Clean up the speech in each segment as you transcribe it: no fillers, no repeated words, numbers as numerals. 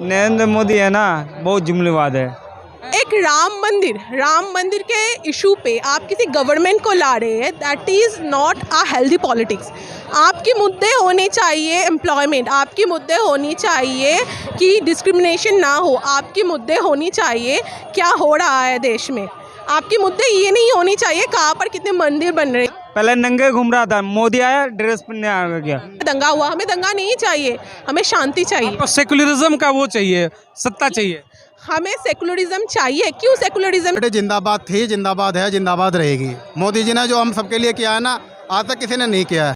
नरेंद्र मोदी है ना, बहुत जुमलेबाज है। एक राम मंदिर के इशू पे आप किसी गवर्नमेंट को ला रहे हैं, that is not a healthy politics. आपके मुद्दे होने चाहिए एम्प्लॉयमेंट, आपके मुद्दे होनी चाहिए कि डिस्क्रिमिनेशन ना हो, आपके मुद्दे होनी चाहिए क्या हो रहा है देश में। आपके मुद्दे ये नहीं होनी चाहिए कहाँ पर कितने मंदिर बन रहे हैं। पहले नंगे घूम रहा था, मोदी आया ड्रेस पहनने आ गया। दंगा हुआ, हमें दंगा नहीं चाहिए, हमें शांति चाहिए। आपको सेकुलरिज्म का वो चाहिए, सत्ता चाहिए। हमें सेकुलरिज्म चाहिए। क्यों सेकुलरिज्म? बेटे जिंदाबाद थी, जिंदाबाद है, जिंदाबाद रहेगी। मोदी जी ने जो हम सबके लिए किया है ना, आज तक किसी ने नहीं किया है।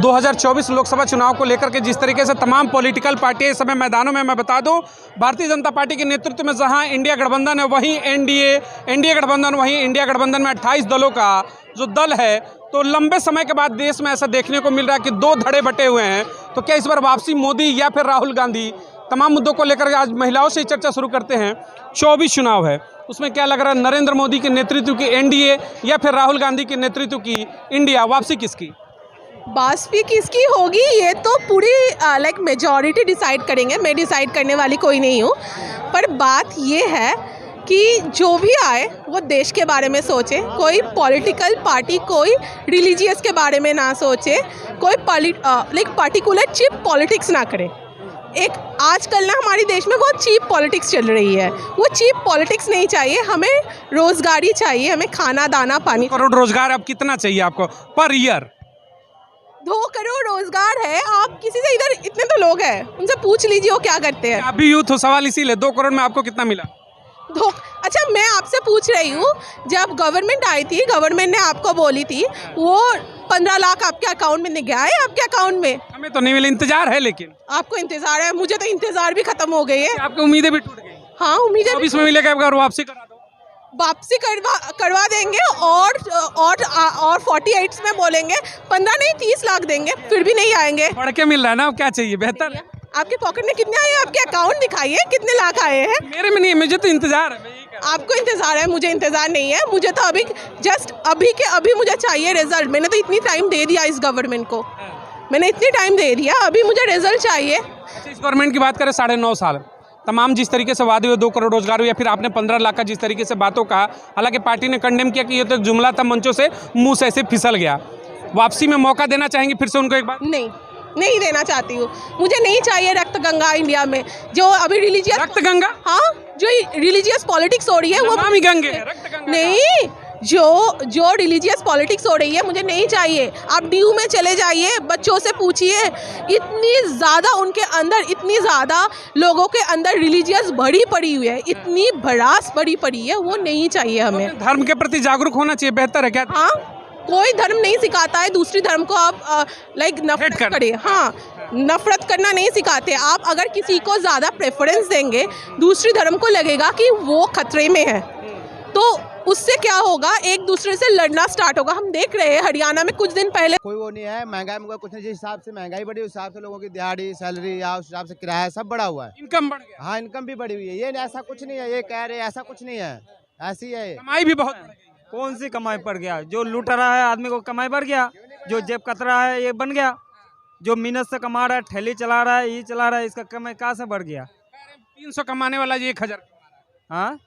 2024 लोकसभा चुनाव को लेकर के जिस तरीके से तमाम पॉलिटिकल पार्टियां इस समय मैदानों में, मैं बता दूं, भारतीय जनता पार्टी के नेतृत्व में जहां इंडिया गठबंधन है, वहीं एनडीए गठबंधन, वहीं इंडिया गठबंधन में 28 दलों का जो दल है, तो लंबे समय के बाद देश में ऐसा देखने को मिल रहा है कि दो धड़े बटे हुए हैं। तो क्या इस बार वापसी मोदी या फिर राहुल गांधी? तमाम मुद्दों को लेकर आज महिलाओं से चर्चा शुरू करते हैं। 24 चुनाव है, उसमें क्या लग रहा है, नरेंद्र मोदी के नेतृत्व की एनडीए या फिर राहुल गांधी के नेतृत्व की इंडिया? वापसी किसकी? वापसी किसकी होगी ये तो पूरी लाइक मेजॉरिटी डिसाइड करेंगे। मैं डिसाइड करने वाली कोई नहीं हूँ, पर बात ये है कि जो भी आए वो देश के बारे में सोचे। कोई पॉलिटिकल पार्टी कोई रिलीजियस के बारे में ना सोचे, कोई लाइक पार्टिकुलर चीप पॉलिटिक्स ना करे। एक आजकल ना हमारे देश में बहुत चीप पॉलिटिक्स चल रही है, वो चीप पॉलिटिक्स नहीं चाहिए। हमें रोज़गारी चाहिए, हमें खाना दाना पानी। करोड़ रोजगार अब कितना चाहिए आपको पर ईयर? 2 करोड़ रोजगार है। आप किसी से इधर इतने तो लोग हैं, उनसे पूछ लीजिए वो क्या करते हैं। अभी यूथ हो, सवाल इसीलिए 2 करोड़ में आपको कितना मिला? अच्छा, मैं आपसे पूछ रही हूँ, जब गवर्नमेंट आई थी, गवर्नमेंट ने आपको बोली थी वो 15 लाख आपके अकाउंट में गया है? आपके अकाउंट में हमें तो नहीं मिला, इंतजार है। लेकिन आपको इंतजार है, मुझे तो इंतजार भी खत्म हो गई है। आपकी उम्मीदें भी टूट गई। हाँ, उम्मीदें 24 में मिलेगा, एक बार वापसी करा दो। वापसी करवा देंगे और 48 में बोलेंगे 15 नहीं 30 लाख देंगे, फिर भी नहीं आएंगे। बढ़ के मिल रहा है ना, अब क्या चाहिए? बेहतर है। आपके पॉकेट में कितने आए हैं? आपके अकाउंट दिखाइए कितने लाख आए हैं। मेरे में नहीं है, मुझे तो इंतजार है। आपको इंतजार है, मुझे इंतजार नहीं है। मुझे तो अभी जस्ट अभी के अभी मुझे चाहिए रिजल्ट। मैंने तो इतनी टाइम दे दिया इस गवर्नमेंट को, मैंने इतनी टाइम दे दिया, अभी मुझे रिजल्ट चाहिए। इस गवर्नमेंट की बात करें, 9.5 साल तमाम जिस तरीके से वादे हुए, 2 करोड़ रोजगार हुए, या फिर आपने 15 लाख का जिस तरीके से बातों का, हालांकि पार्टी ने कंडेम किया कि ये तो एक जुमला था, मंचों से मुंह से ऐसे फिसल गया। वापसी में मौका देना चाहेंगे फिर से उनको एक बार? नहीं देना चाहती हूँ। मुझे नहीं चाहिए रक्त गंगा इंडिया में, जो अभी रिलीजियस रक्त गंगा। हाँ, जो रिलीजियस पॉलिटिक्स हो रही है वो नमामि गंगे, रक्त गंगा नहीं, जो रिलीजियस पॉलिटिक्स हो रही है मुझे नहीं चाहिए। आप ड्यू में चले जाइए, बच्चों से पूछिए, इतनी ज़्यादा उनके अंदर, इतनी ज़्यादा लोगों के अंदर रिलीजियस भरी पड़ी हुई है, इतनी भड़ास भरी पड़ी है, वो नहीं चाहिए हमें। धर्म के प्रति जागरूक होना चाहिए, बेहतर है क्या? हाँ, कोई धर्म नहीं सिखाता है दूसरी धर्म को आप लाइक नफरत करें। हाँ, नफरत करना नहीं सिखाते। आप अगर किसी को ज़्यादा प्रेफरेंस देंगे, दूसरी धर्म को लगेगा कि वो खतरे में है, तो उससे क्या होगा, एक दूसरे से लड़ना स्टार्ट होगा। हम देख रहे हैं हरियाणा में कुछ दिन पहले। कोई वो नहीं है, महंगाई में कुछ नहीं। जिस हिसाब से महंगाई बढ़ी उस हिसाब से लोगों की दिहाड़ी, सैलरी या उस हिसाब से किराया सब बढ़ा हुआ है। इनकम बढ़ गया। हाँ, इनकम भी बढ़ी हुई है। ये ऐसा कुछ नहीं है, ये कह रहे ऐसा कुछ नहीं है, ऐसी है। कमाई भी बहुत बढ़ गई। कौन सी कमाई बढ़ गया? जो लूट रहा है आदमी को कमाई बढ़ गया, जो जेब कतरा है ये बन गया, जो मेहनत से कमा रहा है, ठेली चला रहा है, ये चला रहा है, इसका कमाई कहाँ से बढ़ गया? 300 कमाने वाला ये 1000। हाँ,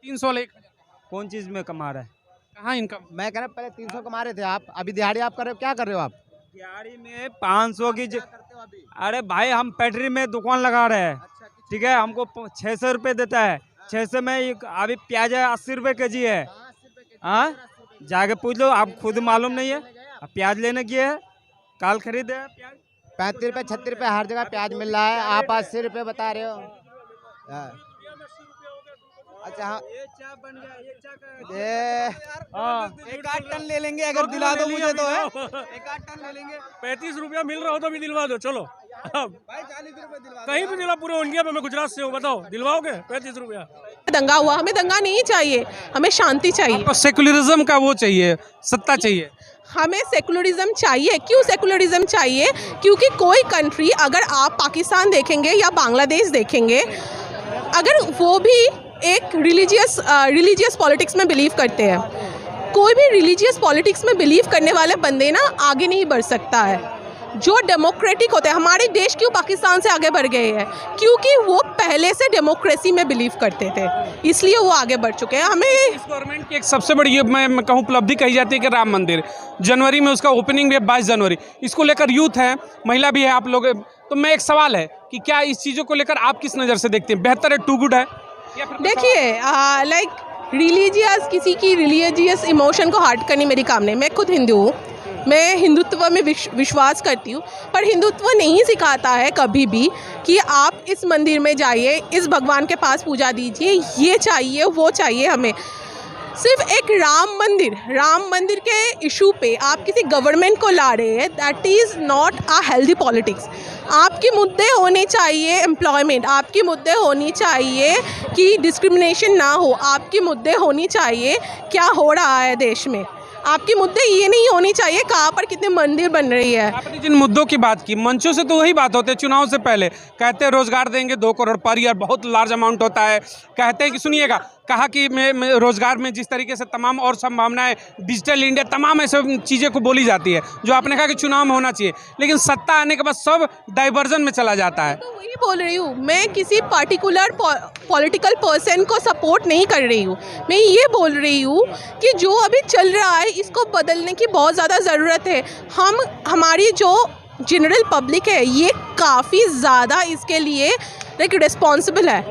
300 वाला 1000। कौन चीज़ में कमा रहा है? कहाँ इनकम? मैं कह रहा पहले 300 कमा रहे थे आप, अभी दिहाड़ी आप कर रहे हो, क्या कर रहे हो आप? दिहाड़ी में 500 की अरे भाई, हम पैटरी में दुकान लगा रहे हैं, ठीक है, हमको 600 रुपये देता है। 600 में अभी प्याज है 80 रुपये kg है। हाँ, जाके पूछ लो, आप खुद मालूम नहीं है। अब प्याज लेने की है, काल खरीदे है प्याज 35 रुपये 36 रुपये हर जगह प्याज मिल रहा है, आप 80 रुपये बता रहे हो। अच्छा, हाँ, ये चाय बन गया, ये चाय का ये 1-8 टन ले लेंगे अगर दिला दो मुझे तो है। 1-8 टन ले लेंगे। 35 रुपया मिल रहा हो तो भी दिलवा दो, चलो। भाई 40 रुपये दिलवा कहीं भी दिला, पूरे इंडिया में। मैं गुजरात से हूँ, बताओ दिलवाओगे 35 रुपया? दंगा हुआ, हमें दंगा नहीं चाहिए, हमें शांति चाहिए। आपको सेकुलरिज्म का वो चाहिए, सत्ता चाहिए। हमें सेकुलरिज्म चाहिए। क्यों सेकुलरिज्म चाहिए? क्योंकि कोई कंट्री, अगर आप पाकिस्तान देखेंगे या बांग्लादेश देखेंगे, अगर वो भी एक रिलीजियस पॉलिटिक्स में बिलीव करते हैं, कोई भी रिलीजियस पॉलिटिक्स में बिलीव करने वाले बंदे ना आगे नहीं बढ़ सकता है। जो डेमोक्रेटिक होते हैं, हमारे देश क्यों पाकिस्तान से आगे बढ़ गए हैं, क्योंकि वो पहले से डेमोक्रेसी में बिलीव करते थे, इसलिए वो आगे बढ़ चुके हैं। हमें इस गवर्नमेंट की एक सबसे बड़ी मैं कहूँ उपलब्धि कही जाती है कि राम मंदिर जनवरी में उसका ओपनिंग भी है 22 जनवरी। इसको लेकर यूथ है, महिला भी है, आप लोग। तो मैं एक सवाल है कि क्या इस चीज़ों को लेकर आप किस नज़र से देखते हैं, बेहतर है, टू गुड है, या फिर देखिए लाइक रिलीजियस, किसी की रिलीजियस इमोशन को हर्ट करनी मेरी काम नहीं। मैं खुद हिंदू हूँ, मैं हिंदुत्व में विश्वास करती हूँ, पर हिंदुत्व नहीं सिखाता है कभी भी कि आप इस मंदिर में जाइए, इस भगवान के पास पूजा दीजिए, ये चाहिए वो चाहिए। हमें सिर्फ एक राम मंदिर के इशू पे आप किसी गवर्नमेंट को ला रहे हैं, that is not a healthy politics. आपके मुद्दे होने चाहिए एम्प्लॉयमेंट, आपकी मुद्दे होनी चाहिए कि डिस्क्रिमिनेशन ना हो, आपकी मुद्दे होनी चाहिए क्या हो रहा है देश में, आपके मुद्दे ये नहीं होनी चाहिए कहाँ पर कितने मंदिर बन रही है। आपने जिन मुद्दों की बात की, मंचों से तो वही बात होती है, चुनाव से पहले कहते हैं रोजगार देंगे 2 करोड़ पर ईयर, बहुत लार्ज अमाउंट होता है। कहते हैं कि सुनिएगा, कहा कि मैं रोजगार में जिस तरीके से तमाम और संभावनाएं, डिजिटल इंडिया, तमाम ऐसे चीज़ें को बोली जाती है जो आपने कहा कि चुनाव में होना चाहिए, लेकिन सत्ता आने के बाद सब डाइवर्जन में चला जाता है। तो वही बोल रही हूँ, मैं किसी पर्टिकुलर पॉलिटिकल पर्सन को सपोर्ट नहीं कर रही हूँ। मैं ये बोल रही हूँ कि जो अभी चल रहा है इसको बदलने की बहुत ज़्यादा ज़रूरत है। हमारी जो जनरल पब्लिक है ये काफ़ी ज़्यादा इसके लिए लाइक रिस्पॉन्सिबल है,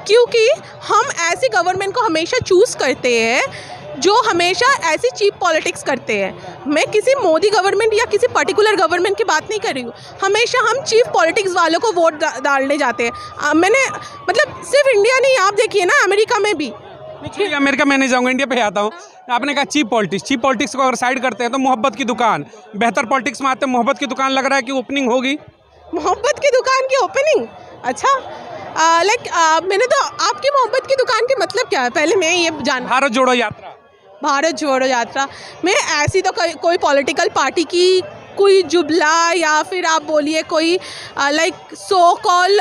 क्योंकि हम ऐसी गवर्नमेंट को हमेशा चूज़ करते हैं जो हमेशा ऐसी चीप पॉलिटिक्स करते हैं। मैं किसी मोदी गवर्नमेंट या किसी पर्टिकुलर गवर्नमेंट की बात नहीं कर रही हूँ, हमेशा हम चीप पॉलिटिक्स वालों को वोट डालने जाते हैं। मैंने मतलब सिर्फ इंडिया नहीं, आप देखिए ना अमेरिका में भी। अमेरिका में नहीं जाऊँगा, इंडिया पे आता हूँ। आपने कहा चीप पॉलिटिक्स को अगर साइड करते हैं तो मोहब्बत की दुकान, बेहतर पॉलिटिक्स में आते हैं, मोहब्बत की दुकान लग रहा है कि ओपनिंग होगी। मोहब्बत की दुकान की ओपनिंग, अच्छा मैंने तो आपकी मोहब्बत की दुकान के मतलब क्या है पहले मैं ये जान। भारत जोड़ो यात्रा, भारत जोड़ो यात्रा में ऐसी तो कोई पॉलिटिकल पार्टी की कोई जुबला या फिर आप बोलिए कोई लाइक सो कॉल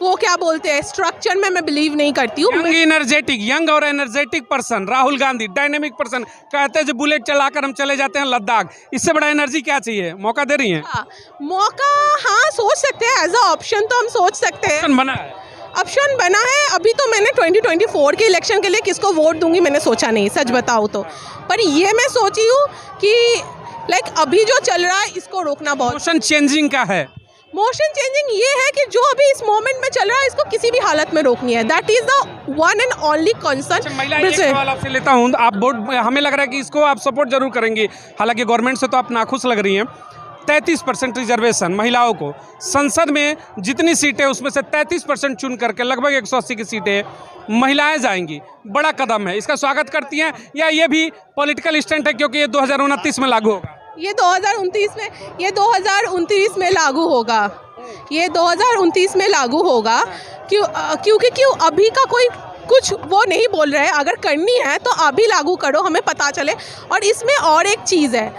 वो क्या बोलते हैं स्ट्रक्चर में मैं बिलीव नहीं करती हूँ। यंग और energetic person Rahul Gandhi, dynamic person, कहते हैं जो बुलेट चलाकर हम चले जाते हैं लद्दाख, इससे बड़ा एनर्जी क्या चाहिए? मौका दे रही हैं? मौका हाँ सोच सकते हैं, एज अ ऑप्शन तो हम सोच सकते हैं। ऑप्शन बना है। अभी तो मैंने 2024 के इलेक्शन के लिए किसको वोट दूंगी मैंने सोचा नहीं, सच बताऊँ तो, पर ये मैं सोची हूँ कि लाइक अभी जो चल रहा है इसको रोकना बहुत। मोशन चेंजिंग का है, मोशन चेंजिंग ये है कि जो अभी इस मोमेंट में चल रहा है इसको किसी भी हालत में रोकनी है, that is the one and only concern. महिला एक सवाल आपसे लेता हूँ, आप वोट, हमें लग रहा है कि इसको आप सपोर्ट जरूर करेंगी, हालांकि गवर्नमेंट से तो आप नाखुश लग रही हैं। 33% रिजर्वेशन महिलाओं को, संसद में जितनी सीटें उसमें से 33% चुन करके लगभग 180 की सीटें महिलाएं जाएंगी, बड़ा कदम है, इसका स्वागत करती हैं या ये भी पॉलिटिकल स्टंट है क्योंकि ये 2029 में लागू होगा? ये 2029 में लागू होगा, ये 2029 में लागू होगा। क्योंकि अभी का कोई कुछ वो नहीं बोल रहे हैं, अगर करनी है तो अभी लागू करो, हमें पता चले। और इसमें और एक चीज़ है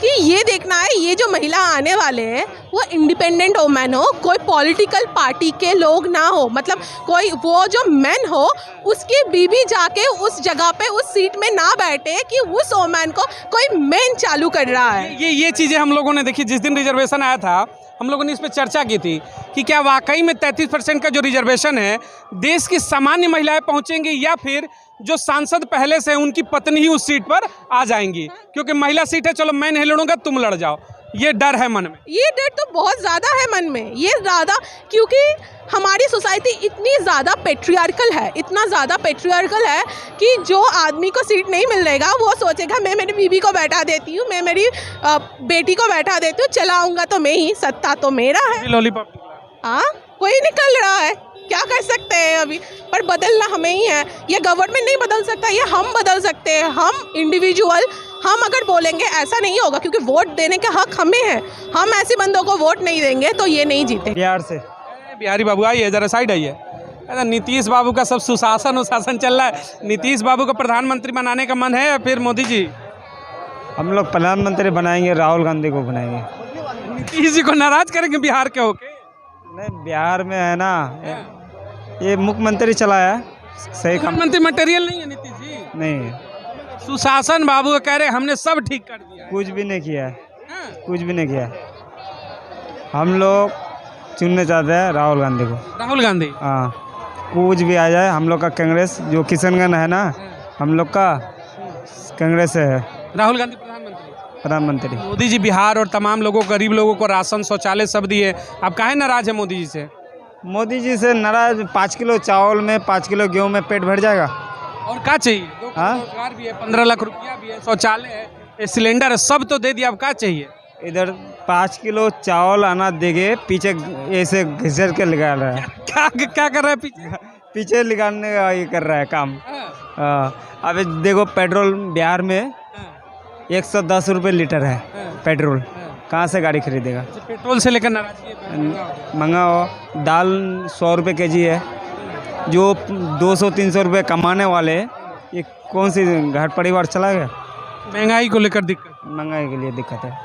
कि ये देखना है ये जो महिला आने वाले हैं वो इंडिपेंडेंट वुमेन हो, कोई पॉलिटिकल पार्टी के लोग ना हो, मतलब कोई वो जो मैन हो उसकी बीवी जाके उस जगह पे उस सीट में ना बैठे कि उस वुमेन को कोई मैन चालू कर रहा है। ये चीज़ें हम लोगों ने देखी, जिस दिन रिजर्वेशन आया था हम लोगों ने इस पर चर्चा की थी कि क्या वाकई में 33% का जो रिजर्वेशन है देश की सामान्य महिलाएं पहुंचेंगी या फिर जो सांसद पहले से उनकी पत्नी ही उस सीट पर आ जाएंगी, क्योंकि महिला सीट है, चलो मैं नहीं लड़ूंगा तुम लड़ जाओ, ये डर है मन में। ये डर तो बहुत ज़्यादा है मन में, ये ज़्यादा, क्योंकि हमारी सोसाइटी इतनी ज़्यादा पेट्रियार्कल है, इतना ज़्यादा पेट्रियार्कल है कि जो आदमी को सीट नहीं मिल रहेगा वो सोचेगा मैं मेरी बीवी को बैठा देती हूँ, मैं मेरी बेटी को बैठा देती हूँ, चलाऊँगा तो मैं ही, सत्ता तो मेरा है। लॉलीपॉप हाँ वही निकल रहा है, क्या कर सकते हैं अभी, पर बदलना हमें ही है। ये गवर्नमेंट नहीं बदल सकता, ये हम बदल सकते हैं, हम इंडिविजुअल, हम अगर बोलेंगे ऐसा नहीं होगा, क्योंकि वोट देने का हक हमें है, हम ऐसे बंदों को वोट नहीं देंगे तो ये नहीं जीते। बिहार से बिहारी बाबू आइए, जरा साइड आइए। नीतीश बाबू का सब सुशासन चल रहा है, नीतीश बाबू को प्रधानमंत्री बनाने का मन है या फिर मोदी जी? हम लोग प्रधानमंत्री बनाएंगे, राहुल गांधी को बनाएंगे। नीतीश जी को नाराज करेंगे बिहार के होके? नहीं, बिहार में है ना ये मुख्यमंत्री चलाया सही काम, मुख्यमंत्री मटेरियल नहीं है नीतीश जी, नहीं सुशासन बाबू कह रहे हमने सब ठीक कर दिया, कुछ भी नहीं किया है, कुछ भी नहीं किया। हम लोग चुनने चाहते हैं राहुल गांधी को। राहुल गांधी। हाँ, कुछ भी आ जाए, हम लोग का कांग्रेस जो किशनगंज है ना, हम लोग का कांग्रेस है। राहुल गांधी प्रधानमंत्री। मोदी जी बिहार और तमाम लोगों गरीब लोगों को राशन शौचालय सब दिए, आप काहे नाराज है मोदी जी से? मोदी जी से नाराज, 5 किलो चावल में 5 किलो गेहूं में पेट भर जाएगा। और क्या चाहिए? हाँ? रोजगार भी है, 15 लाख रुपया भी है, शौचालय है, ये सिलेंडर है, सब तो दे दिया, अब क्या चाहिए? इधर 5 किलो चावल अनाज देंगे, पीछे ऐसे घिसर के निकाल रहा है। क्या कर रहा है पीछे? पीछे निकालने का ये कर रहा है काम। अभी देखो पेट्रोल बिहार में 110 रुपये लीटर है पेट्रोल, कहाँ से गाड़ी खरीदेगा? पेट्रोल से लेकर नाराजगी महंगा हो। दाल 100 रुपये केजी है, जो 200-300 रुपये कमाने वाले, ये कौन सी घर परिवार चला गया? महंगाई को लेकर दिक्कत, महंगाई के लिए दिक्कत है,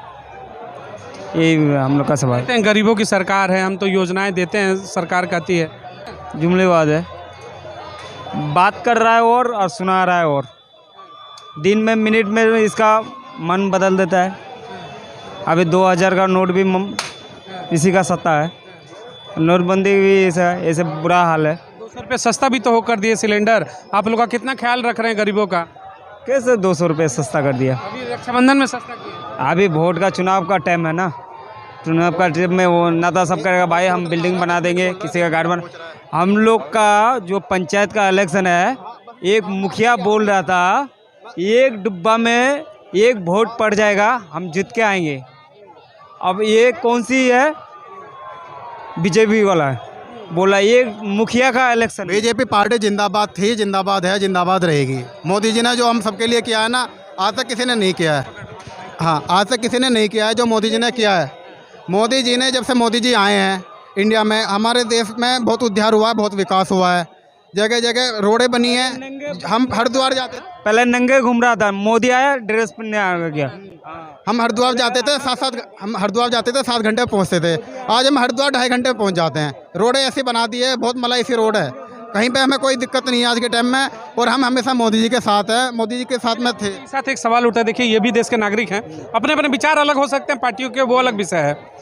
यही हम लोग का सवाल। कहते हैं गरीबों की सरकार है, हम तो योजनाएं देते हैं, सरकार कहती है। जुमलेबाज है, बात कर रहा है और सुना रहा है, और दिन में मिनट में इसका मन बदल देता है। अभी 2000 का नोट भी इसी का सत्ता है, नोटबंदी भी ऐसे बुरा हाल है। 200 रुपये सस्ता भी तो हो कर दिए सिलेंडर, आप लोग का कितना ख्याल रख रहे हैं गरीबों का? कैसे 200 रुपये सस्ता कर दिया? अभी रक्षाबंधन में सस्ता किया। अभी वोट का चुनाव का टाइम है ना, चुनाव का टाइम में वो नेता सब करेगा, भाई हम बिल्डिंग बना देंगे, किसी का घर बना। हम लोग का जो पंचायत का इलेक्शन है, एक मुखिया बोल रहा था 1 डिब्बा में 1 वोट पड़ जाएगा, हम जीत के आएंगे। अब ये कौन सी है? बीजेपी वाला है, बोला ये मुखिया का इलेक्शन। बीजेपी पार्टी जिंदाबाद थी, जिंदाबाद है, जिंदाबाद रहेगी। मोदी जी ने जो हम सबके लिए किया है ना, आज तक किसी ने नहीं किया है। हाँ, आज तक किसी ने नहीं किया है जो मोदी जी ने किया है। मोदी जी ने, जब से मोदी जी आए हैं इंडिया में, हमारे देश में बहुत उद्धार हुआ है, बहुत विकास हुआ है, जगह जगह रोडें बनी हैं। हम हरिद्वार जाते, पहले नंगे घूम रहा था, मोदी आया ड्रेस पहनने आ गया। हम हरिद्वार जाते थे 7 घंटे में पहुँचते थे, आज हम हरिद्वार 2.5 घंटे में पहुँच जाते हैं। रोडें ऐसी बना दी है, बहुत मलाई सी रोड है, कहीं पे हमें कोई दिक्कत नहीं है आज के टाइम में, और हम हमेशा मोदी जी के साथ हैं, मोदी जी के साथ में थे। साथ एक सवाल उठा है, देखिए ये भी देश के नागरिक हैं, अपने अपने विचार अलग हो सकते हैं पार्टियों के, वो अलग विषय है।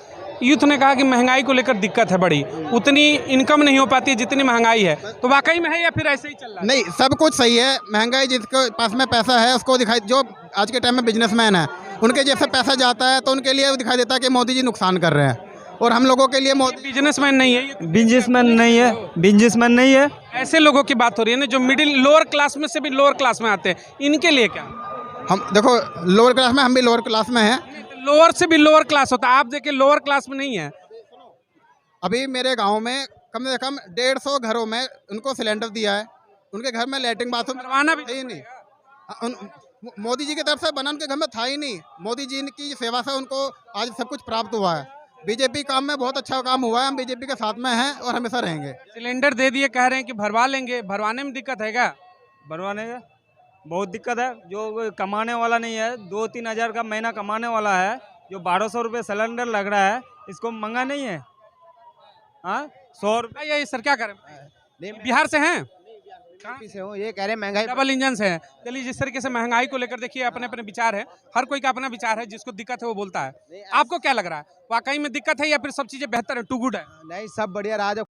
यूथ ने कहा कि महंगाई को लेकर दिक्कत है बड़ी, उतनी इनकम नहीं हो पाती है जितनी महंगाई है, तो वाकई में है या फिर ऐसे ही चल रहा है? नहीं, सब कुछ सही है। महंगाई जिसके पास में पैसा है उसको दिखाई, जो आज के टाइम में बिजनेसमैन है उनके जैसे पैसा जाता है तो उनके लिए दिखाई देता है कि मोदी जी नुकसान कर रहे हैं, और हम लोगों के लिए मोदी बिजनेसमैन नहीं है, बिजनेसमैन नहीं है, बिजनेसमैन नहीं है। ऐसे लोगों की बात हो रही है ना जो मिडिल लोअर क्लास में से भी लोअर क्लास में आते हैं, इनके लिए क्या? हम देखो लोअर क्लास में, हम भी लोअर क्लास में हैं। लोअर से भी लोअर क्लास होता है, आप देखिए लोअर क्लास में नहीं है। अभी मेरे गांव में कम से कम 150 घरों में उनको सिलेंडर दिया है, उनके घर में लैट्रिन बाथरूम करवाना भी है ही नहीं। मोदी जी की तरफ से बना, उनके घर में था ही नहीं। मोदी जी की सेवा से उनको आज सब कुछ प्राप्त हुआ है। बीजेपी काम में बहुत अच्छा काम हुआ है, हम बीजेपी के साथ में हैं और हमेशा रहेंगे। सिलेंडर दे दिए, कह रहे हैं कि भरवा लेंगे, भरवाने में दिक्कत है क्या? भरवाने का बहुत दिक्कत है, जो कमाने वाला नहीं है, 2-3 हज़ार का महीना कमाने वाला है, जो 1200 रुपये सिलेंडर लग रहा है, इसको महंगा नहीं है। हाँ, 100 रुपये। ये सर क्या करें, बिहार से हैं, से हो, ये कह रहे हैं महंगाई डबल इंजन से है। चलिए, जिस तरीके से महंगाई को लेकर देखिए अपने अपने विचार है, हर कोई का अपना विचार है, जिसको दिक्कत है वो बोलता है। आपको क्या लग रहा है, वाकई में दिक्कत है या फिर सब चीजें बेहतर है, टू गुड है? नहीं, सब बढ़िया रहा।